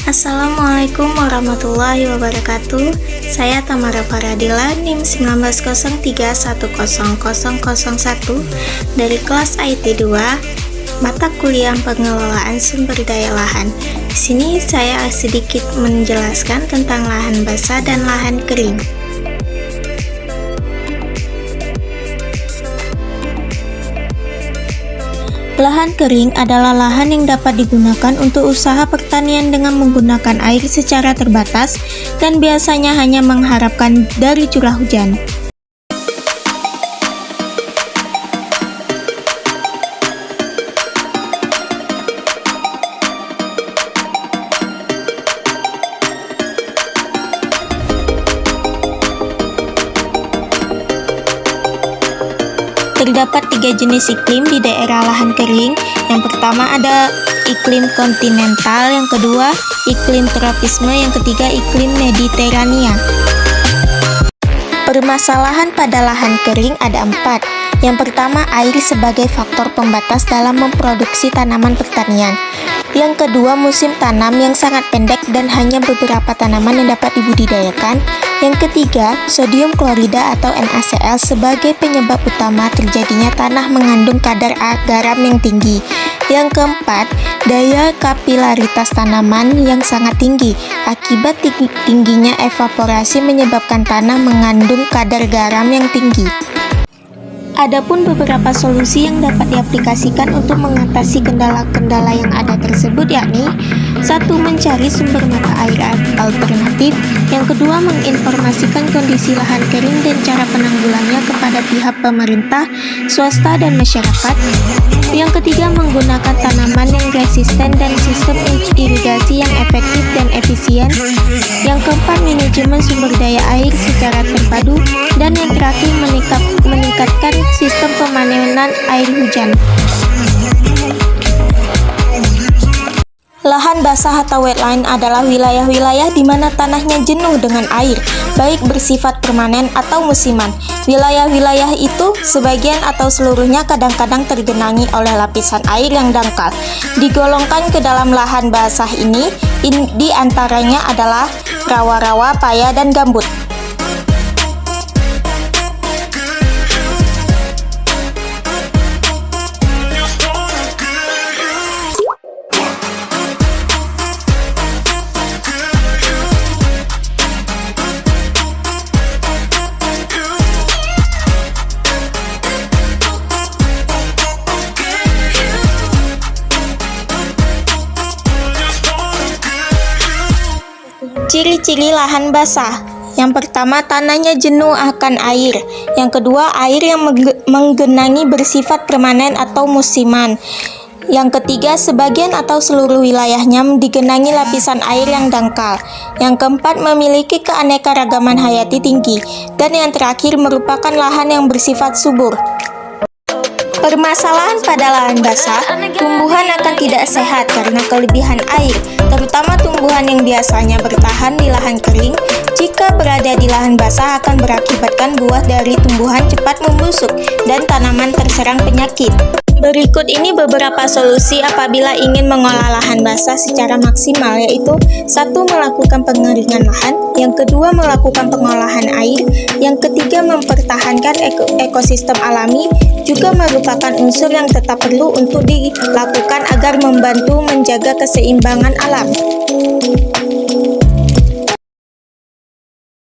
Assalamualaikum warahmatullahi wabarakatuh. Saya Tamara Faradila, NIM 1903100001 dari kelas IT 2, mata kuliah pengelolaan sumber daya lahan. Di sini saya sedikit menjelaskan tentang lahan basah dan lahan kering. Lahan kering adalah lahan yang dapat digunakan untuk usaha pertanian dengan menggunakan air secara terbatas dan biasanya hanya mengharapkan dari curah hujan. Terdapat 3 jenis iklim di daerah lahan kering. Yang pertama ada iklim kontinental, yang kedua iklim tropisme, yang ketiga iklim mediterania. Permasalahan pada lahan kering ada 4. Yang pertama, air sebagai faktor pembatas dalam memproduksi tanaman pertanian. Yang kedua, musim tanam yang sangat pendek dan hanya beberapa tanaman yang dapat dibudidayakan. Yang ketiga, sodium klorida atau NaCl sebagai penyebab utama terjadinya tanah mengandung kadar garam yang tinggi. Yang keempat, daya kapilaritas tanaman yang sangat tinggi. Akibat tingginya evaporasi menyebabkan tanah mengandung kadar garam yang tinggi. Adapun beberapa solusi yang dapat diaplikasikan untuk mengatasi kendala-kendala yang ada tersebut, yakni 1. Mencari sumber mata air alternatif. Yang kedua, menginformasikan kondisi lahan kering dan cara penanggulangannya kepada pihak pemerintah, swasta, dan masyarakat. Yang ketiga, menggunakan tanaman yang resisten dan sistem irigasi yang efektif dan efisien. Yang keempat, manajemen sumber daya air secara terpadu. Dan yang terakhir, meningkatkan sistem pemanenan air hujan. Lahan basah atau wetland adalah wilayah-wilayah di mana tanahnya jenuh dengan air, baik bersifat permanen atau musiman. Wilayah-wilayah itu sebagian atau seluruhnya kadang-kadang tergenangi oleh lapisan air yang dangkal. Digolongkan ke dalam lahan basah ini, di antaranya adalah rawa-rawa, paya, dan gambut. Ciri-ciri lahan basah. Yang pertama, tanahnya jenuh akan air. Yang kedua, air yang menggenangi bersifat permanen atau musiman. Yang ketiga, sebagian atau seluruh wilayahnya digenangi lapisan air yang dangkal. Yang keempat, memiliki keanekaragaman hayati tinggi. Dan yang terakhir, merupakan lahan yang bersifat subur. Permasalahan pada lahan basah, tumbuhan akan tidak sehat karena kelebihan air, terutama tumbuhan yang biasanya bertahan di lahan kering. Jika berada di lahan basah akan berakibatkan buah dari tumbuhan cepat membusuk dan tanaman terserang penyakit. Berikut ini beberapa solusi apabila ingin mengolah lahan basah secara maksimal, yaitu 1. Melakukan pengeringan lahan. Yang kedua, melakukan pengolahan air. Yang ketiga, mempertahankan ekosistem alami juga merupakan unsur yang tetap perlu untuk dilakukan agar membantu menjaga keseimbangan alam.